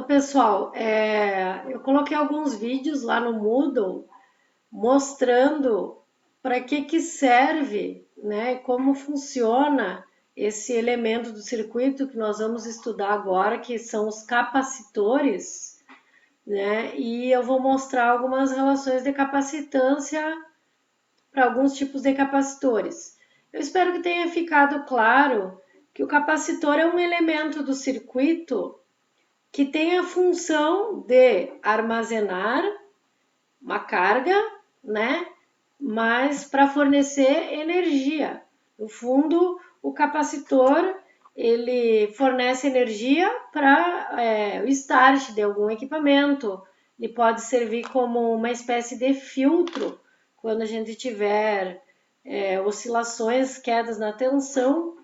pessoal, eu coloquei alguns vídeos lá no Moodle mostrando para que serve, né, como funciona esse elemento do circuito que nós vamos estudar agora, que são os capacitores, né? E eu vou mostrar algumas relações de capacitância para alguns tipos de capacitores. Eu espero que tenha ficado claro que o capacitor é um elemento do circuito que tem a função de armazenar uma carga, né? Mas para fornecer energia. No fundo, o capacitor ele fornece energia para o start de algum equipamento. Ele pode servir como uma espécie de filtro quando a gente tiver oscilações, quedas na tensão,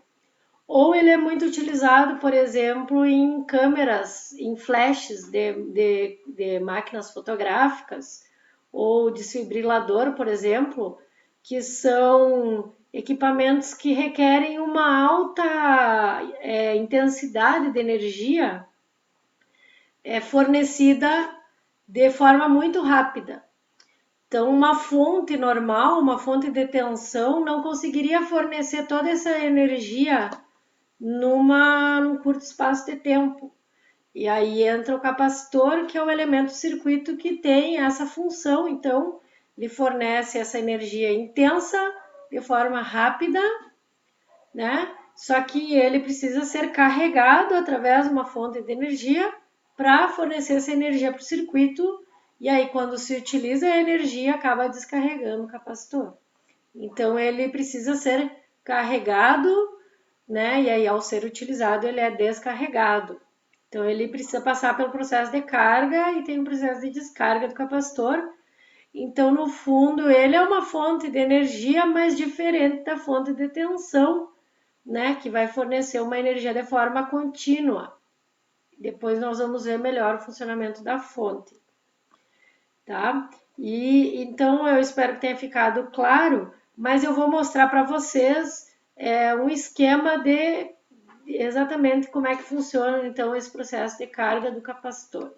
ou ele é muito utilizado, por exemplo, em câmeras, em flashes de máquinas fotográficas, ou desfibrilador, por exemplo, que são equipamentos que requerem uma alta intensidade de energia fornecida de forma muito rápida. Então, uma fonte normal, uma fonte de tensão, não conseguiria fornecer toda essa energia num curto espaço de tempo. E aí entra o capacitor, que é o elemento do circuito que tem essa função. Então, ele fornece essa energia intensa de forma rápida, né? Só que ele precisa ser carregado através de uma fonte de energia para fornecer essa energia para o circuito. E aí, quando se utiliza a energia, acaba descarregando o capacitor. Então, ele precisa ser carregado, né? E aí, ao ser utilizado, ele é descarregado. Então, ele precisa passar pelo processo de carga e tem um processo de descarga do capacitor. Então, no fundo, ele é uma fonte de energia, mas diferente da fonte de tensão, né? Que vai fornecer uma energia de forma contínua. Depois nós vamos ver melhor o funcionamento da fonte, tá? E então eu espero que tenha ficado claro, mas eu vou mostrar para vocês um esquema de exatamente como é que funciona então esse processo de carga do capacitor.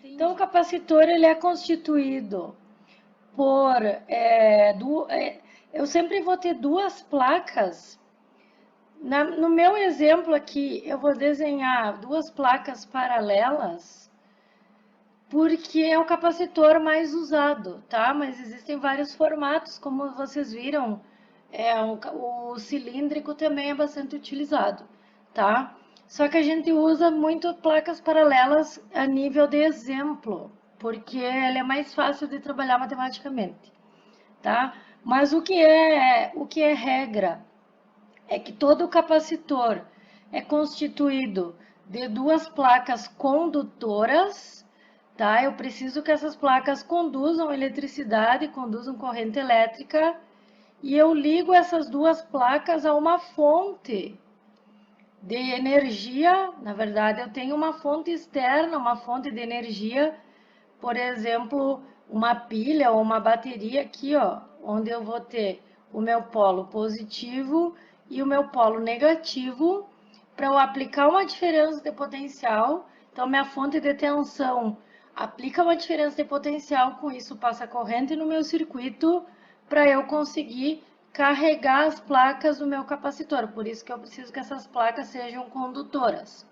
Então, o capacitor ele é constituído por eu sempre vou ter duas placas. No meu exemplo aqui, eu vou desenhar duas placas paralelas, porque é o capacitor mais usado, tá? Mas existem vários formatos, como vocês viram, o cilíndrico também é bastante utilizado, tá? Só que a gente usa muito placas paralelas a nível de exemplo, porque ele é mais fácil de trabalhar matematicamente, tá? Mas o que é regra é que todo capacitor é constituído de duas placas condutoras, tá? Eu preciso que essas placas conduzam eletricidade, conduzam corrente elétrica, e eu ligo essas duas placas a uma fonte de energia. Na verdade, eu tenho uma fonte externa, uma fonte de energia, por exemplo, uma pilha ou uma bateria aqui, ó, onde eu vou ter o meu polo positivo e o meu polo negativo, para eu aplicar uma diferença de potencial. Então, minha fonte de tensão aplica uma diferença de potencial, com isso passa corrente no meu circuito, para eu conseguir carregar as placas do meu capacitor. Por isso que eu preciso que essas placas sejam condutoras,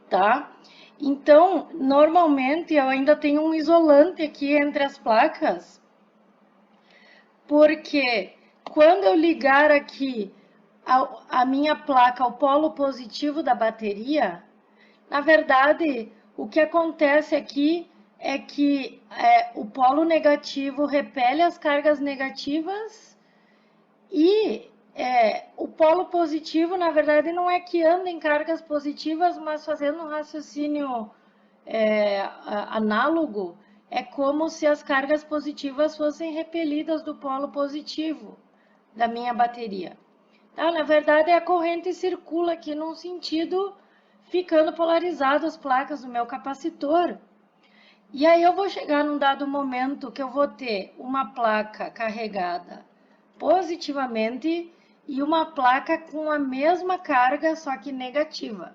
tá? Então, normalmente eu ainda tenho um isolante aqui entre as placas, porque quando eu ligar aqui a minha placa ao polo positivo da bateria, na verdade, o que acontece aqui é que o polo negativo repele as cargas negativas e o polo positivo, na verdade, não é que anda em cargas positivas, mas fazendo um raciocínio análogo, é como se as cargas positivas fossem repelidas do polo positivo da minha bateria. Tá? Na verdade, a corrente circula aqui num sentido, ficando polarizadas as placas do meu capacitor. E aí eu vou chegar num dado momento que eu vou ter uma placa carregada positivamente e uma placa com a mesma carga, só que negativa.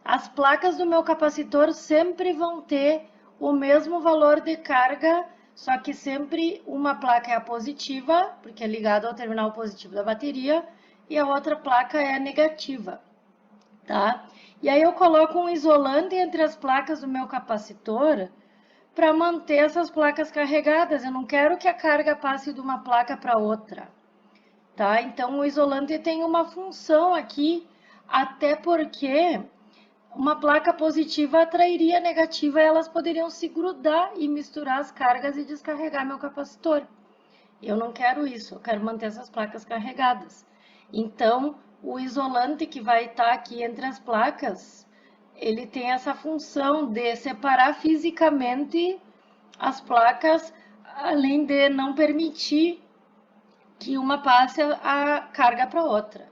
As placas do meu capacitor sempre vão ter o mesmo valor de carga, só que sempre uma placa é a positiva, porque é ligada ao terminal positivo da bateria, e a outra placa é a negativa, tá? E aí eu coloco um isolante entre as placas do meu capacitor para manter essas placas carregadas. Eu não quero que a carga passe de uma placa para outra, tá? Então o isolante tem uma função aqui, até porque uma placa positiva atrairia a negativa e elas poderiam se grudar e misturar as cargas e descarregar meu capacitor. Eu não quero isso, eu quero manter essas placas carregadas. Então, o isolante que vai estar aqui entre as placas, ele tem essa função de separar fisicamente as placas, além de não permitir que uma passe a carga para outra,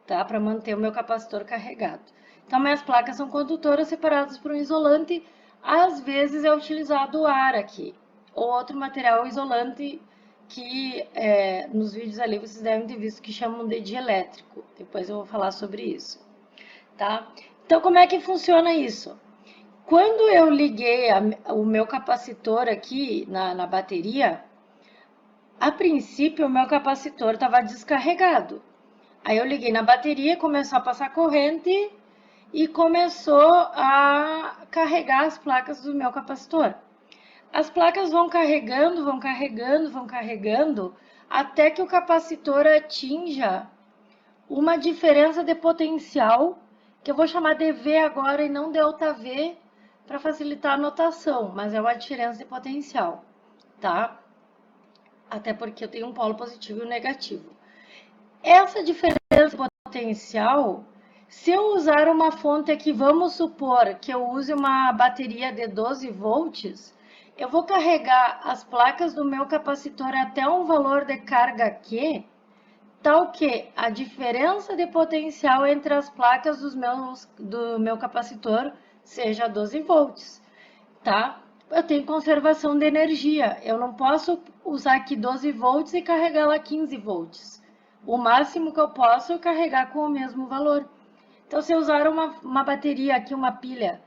tá? Para manter o meu capacitor carregado. Então, minhas placas são condutoras separadas por um isolante. Às vezes é utilizado o ar aqui, ou outro material isolante que nos vídeos ali vocês devem ter visto que chamam de dielétrico. Depois eu vou falar sobre isso, tá? Então, como é que funciona isso? Quando eu liguei o meu capacitor aqui na bateria, a princípio o meu capacitor estava descarregado. Aí eu liguei na bateria, começou a passar corrente e começou a carregar as placas do meu capacitor. As placas vão carregando, vão carregando, vão carregando, até que o capacitor atinja uma diferença de potencial, que eu vou chamar de V agora e não ΔV, para facilitar a notação, mas é uma diferença de potencial, tá? Até porque eu tenho um polo positivo e um negativo. Essa diferença de potencial, se eu usar uma fonte aqui, vamos supor que eu use uma bateria de 12 volts, eu vou carregar as placas do meu capacitor até um valor de carga Q, tal que a diferença de potencial entre as placas do meu capacitor seja 12 volts, tá? Eu tenho conservação de energia, eu não posso usar aqui 12 volts e carregar lá 15 volts. O máximo que eu posso é carregar com o mesmo valor. Então, se eu usar uma bateria aqui, uma pilha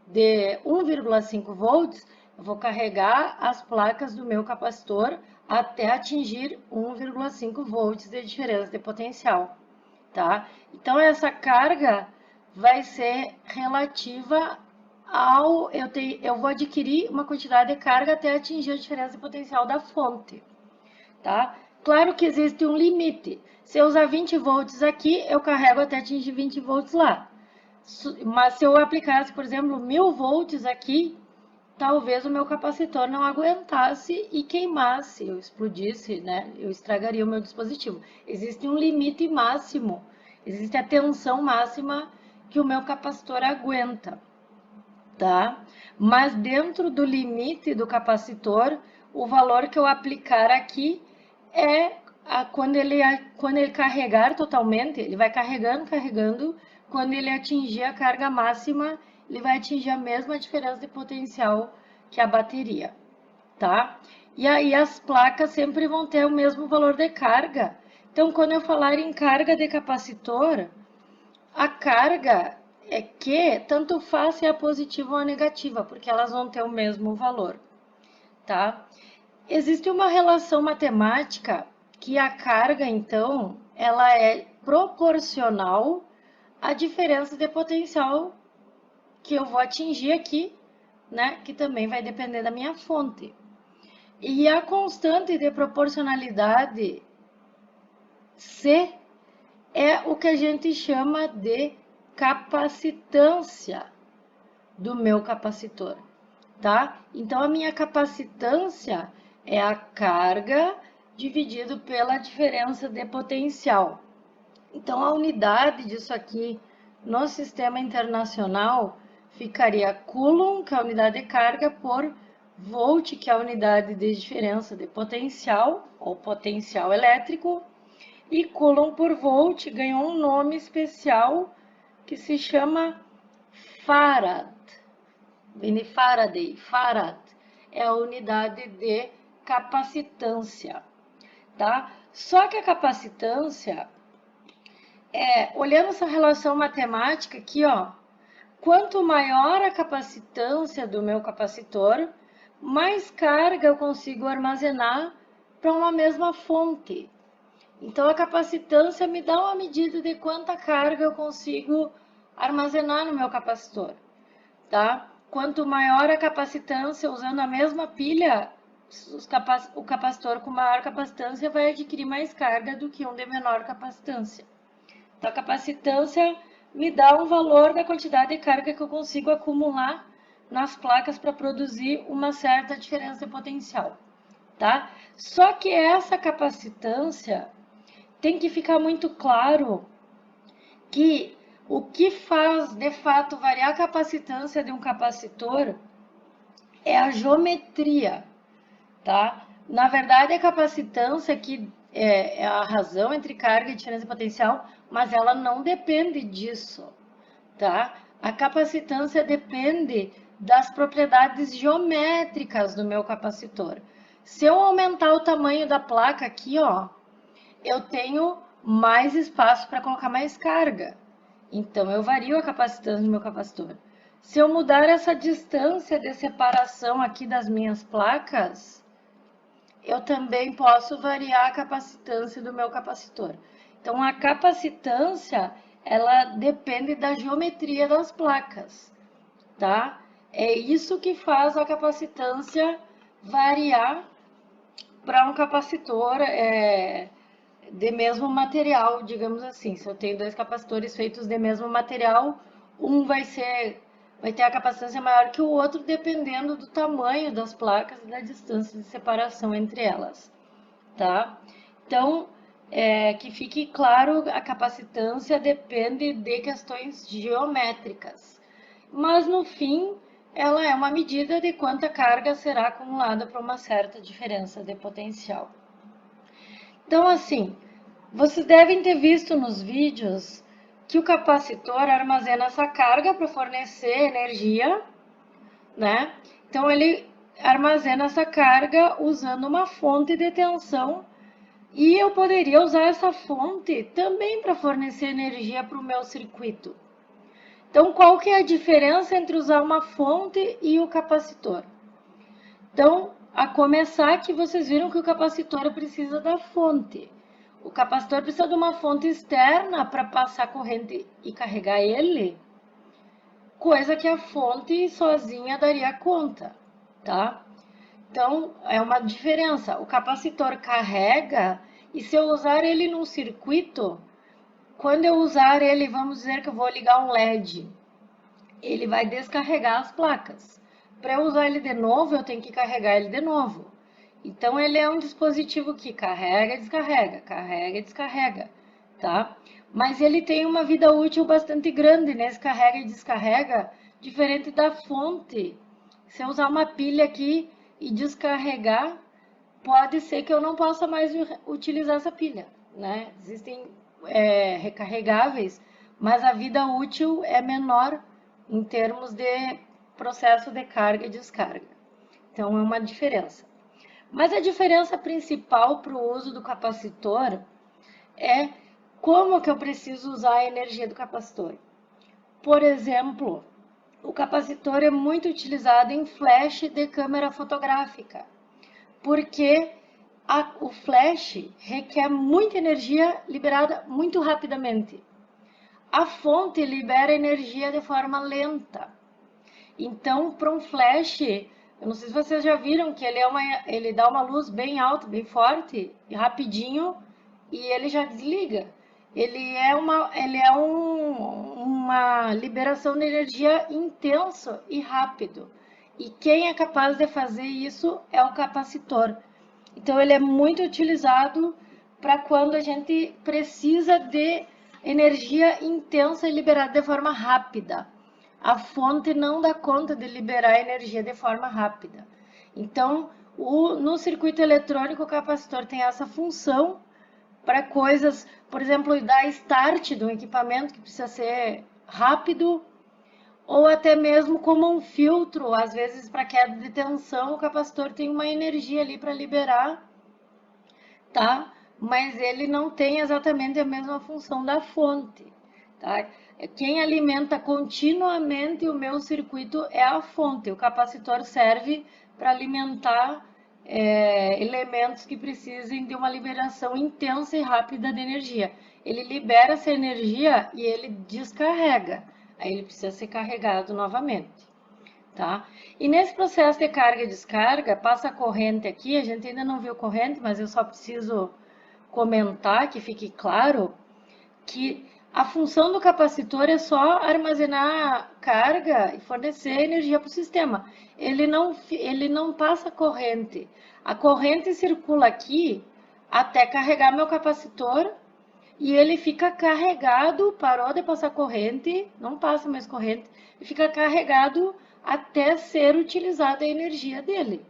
de 1,5 volts, eu vou carregar as placas do meu capacitor até atingir 1,5 volts de diferença de potencial, tá? Então, essa carga vai ser relativa ao... Eu vou adquirir uma quantidade de carga até atingir a diferença de potencial da fonte, tá? Claro que existe um limite. Se eu usar 20 volts aqui, eu carrego até atingir 20 volts lá. Mas se eu aplicasse, por exemplo, 1000 volts aqui, talvez o meu capacitor não aguentasse e queimasse, eu explodisse, né? Eu estragaria o meu dispositivo. Existe um limite máximo, existe a tensão máxima que o meu capacitor aguenta, tá? Mas dentro do limite do capacitor, o valor que eu aplicar aqui é quando ele carregar totalmente, ele vai carregando, carregando, quando ele atingir a carga máxima, ele vai atingir a mesma diferença de potencial que a bateria, tá? E aí as placas sempre vão ter o mesmo valor de carga. Então, quando eu falar em carga de capacitor, a carga é que tanto faz se é positiva ou negativa, porque elas vão ter o mesmo valor, tá? Existe uma relação matemática que a carga, então, ela é proporcional à diferença de potencial que eu vou atingir aqui, né? Que também vai depender da minha fonte. E a constante de proporcionalidade C é o que a gente chama de capacitância do meu capacitor, tá? Então, a minha capacitância é a carga dividido pela diferença de potencial. Então, a unidade disso aqui no sistema internacional ficaria Coulomb, que é a unidade de carga, por Volt, que é a unidade de diferença de potencial, ou potencial elétrico, e Coulomb por Volt ganhou um nome especial que se chama Farad. Vem de Faraday. Farad é a unidade de capacitância, tá? Só que a capacitância, olhando essa relação matemática aqui, ó, Quanto maior a capacitância do meu capacitor, mais carga eu consigo armazenar para uma mesma fonte. Então, a capacitância me dá uma medida de quanta carga eu consigo armazenar no meu capacitor, tá? Quanto maior a capacitância, usando a mesma pilha, o capacitor com maior capacitância vai adquirir mais carga do que um de menor capacitância. Então, a capacitância me dá um valor da quantidade de carga que eu consigo acumular nas placas para produzir uma certa diferença de potencial, tá? Só que essa capacitância tem que ficar muito claro que o que faz de fato variar a capacitância de um capacitor é a geometria, tá? Na verdade, a capacitância aqui é a razão entre carga e diferença de potencial, mas ela não depende disso, tá? A capacitância depende das propriedades geométricas do meu capacitor. Se eu aumentar o tamanho da placa aqui, ó, eu tenho mais espaço para colocar mais carga. Então, eu vario a capacitância do meu capacitor. Se eu mudar essa distância de separação aqui das minhas placas, eu também posso variar a capacitância do meu capacitor. Então, a capacitância, ela depende da geometria das placas, tá? É isso que faz a capacitância variar para um capacitor de mesmo material, digamos assim. Se eu tenho dois capacitores feitos de mesmo material, um vai ter a capacitância maior que o outro, dependendo do tamanho das placas e da distância de separação entre elas, tá? Então, que fique claro, a capacitância depende de questões geométricas, mas no fim, ela é uma medida de quanta carga será acumulada para uma certa diferença de potencial. Então, assim, vocês devem ter visto nos vídeos que o capacitor armazena essa carga para fornecer energia, né? Então, ele armazena essa carga usando uma fonte de tensão e eu poderia usar essa fonte também para fornecer energia para o meu circuito. Então, qual que é a diferença entre usar uma fonte e o capacitor? Então, a começar que vocês viram que o capacitor precisa da fonte. O capacitor precisa de uma fonte externa para passar corrente e carregar ele, coisa que a fonte sozinha daria conta, tá? Então, é uma diferença. O capacitor carrega e se eu usar ele num circuito, quando eu usar ele, vamos dizer que eu vou ligar um LED, ele vai descarregar as placas. Para eu usar ele de novo, eu tenho que carregar ele de novo. Então, ele é um dispositivo que carrega e descarrega, tá? Mas ele tem uma vida útil bastante grande nesse carrega e descarrega, diferente da fonte. Se eu usar uma pilha aqui e descarregar, pode ser que eu não possa mais utilizar essa pilha, né? Existem recarregáveis, mas a vida útil é menor em termos de processo de carga e descarga. Então, é uma diferença. Mas a diferença principal para o uso do capacitor é como que eu preciso usar a energia do capacitor. Por exemplo, o capacitor é muito utilizado em flash de câmera fotográfica, porque o flash requer muita energia liberada muito rapidamente. A fonte libera energia de forma lenta. Então, para um flash, eu não sei se vocês já viram que ele dá uma luz bem alta, bem forte e rapidinho e ele já desliga. Ele é uma liberação de energia intenso e rápido. E quem é capaz de fazer isso é o capacitor. Então, ele é muito utilizado para quando a gente precisa de energia intensa e liberada de forma rápida. A fonte não dá conta de liberar energia de forma rápida. Então, no circuito eletrônico, o capacitor tem essa função para coisas, por exemplo, dar start de um equipamento que precisa ser rápido, ou até mesmo como um filtro, às vezes para queda de tensão, o capacitor tem uma energia ali para liberar, tá? Mas ele não tem exatamente a mesma função da fonte. tá? Quem alimenta continuamente o meu circuito é a fonte. O capacitor serve para alimentar elementos que precisem de uma liberação intensa e rápida de energia. Ele libera essa energia e ele descarrega. Aí ele precisa ser carregado novamente, tá? E nesse processo de carga e descarga, passa a corrente aqui. A gente ainda não viu corrente, mas eu só preciso comentar que fique claro que a função do capacitor é só armazenar carga e fornecer energia para o sistema. Ele não passa corrente. A corrente circula aqui até carregar meu capacitor e ele fica carregado, parou de passar corrente, não passa mais corrente, e fica carregado até ser utilizada a energia dele,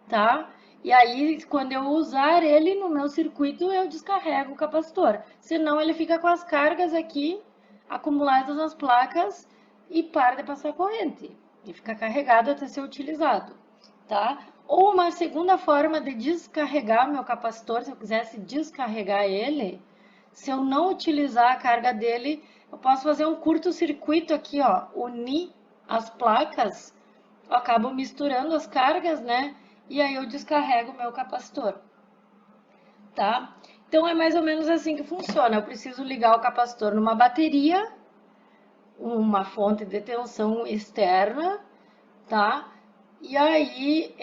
tá? E aí, quando eu usar ele no meu circuito, eu descarrego o capacitor. Senão, ele fica com as cargas aqui acumuladas nas placas e para de passar corrente. E fica carregado até ser utilizado, tá? Ou uma segunda forma de descarregar meu capacitor, se eu quisesse descarregar ele, se eu não utilizar a carga dele, eu posso fazer um curto-circuito aqui, ó, unir as placas, eu acabo misturando as cargas, né? E aí eu descarrego o meu capacitor, tá? Então é mais ou menos assim que funciona. Eu preciso ligar o capacitor numa bateria, uma fonte de tensão externa, tá? E aí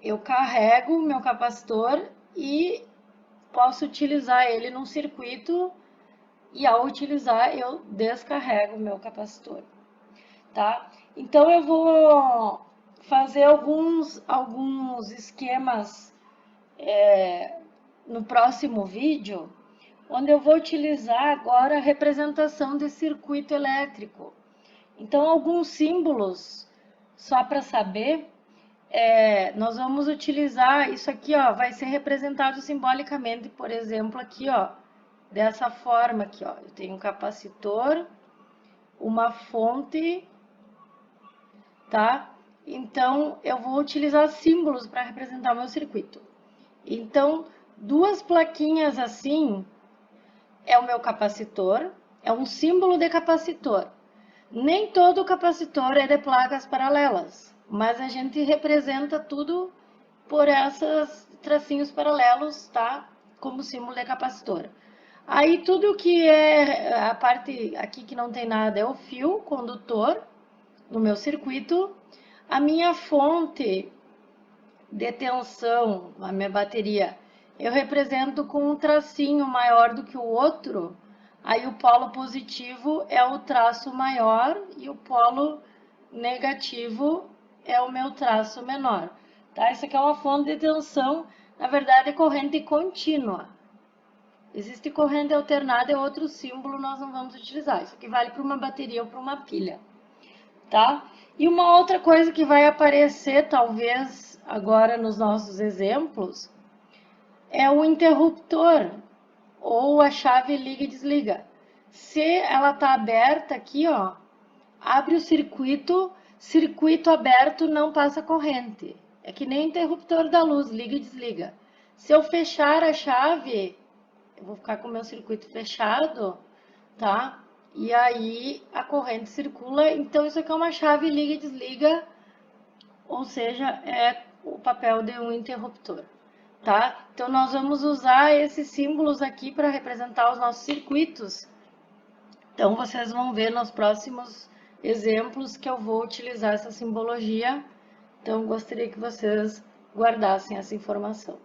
eu carrego o meu capacitor e posso utilizar ele num circuito e ao utilizar eu descarrego o meu capacitor, tá? Então eu vou fazer alguns esquemas no próximo vídeo, onde eu vou utilizar agora a representação de circuito elétrico. Então, alguns símbolos, só para saber, nós vamos utilizar isso aqui, ó, vai ser representado simbolicamente, por exemplo, aqui, ó, dessa forma aqui, ó. Eu tenho um capacitor, uma fonte, tá? Então, eu vou utilizar símbolos para representar o meu circuito. Então, duas plaquinhas assim é o meu capacitor, é um símbolo de capacitor. Nem todo capacitor é de placas paralelas, mas a gente representa tudo por esses tracinhos paralelos, tá? Como símbolo de capacitor. Aí tudo que é a parte aqui que não tem nada é o fio condutor no meu circuito. A minha fonte de tensão, a minha bateria, eu represento com um tracinho maior do que o outro. Aí o polo positivo é o traço maior e o polo negativo é o meu traço menor, tá? Isso aqui é uma fonte de tensão, na verdade é corrente contínua. Existe corrente alternada, é outro símbolo, nós não vamos utilizar. Isso aqui vale para uma bateria ou para uma pilha, tá? E uma outra coisa que vai aparecer, talvez, agora nos nossos exemplos, é o interruptor, ou a chave liga e desliga. Se ela está aberta aqui, ó, abre o circuito, circuito aberto não passa corrente. É que nem interruptor da luz, liga e desliga. Se eu fechar a chave, eu vou ficar com o meu circuito fechado, tá? E aí a corrente circula, então isso aqui é uma chave liga e desliga, ou seja, é o papel de um interruptor, tá? Então nós vamos usar esses símbolos aqui para representar os nossos circuitos. Então vocês vão ver nos próximos exemplos que eu vou utilizar essa simbologia. Então gostaria que vocês guardassem essa informação.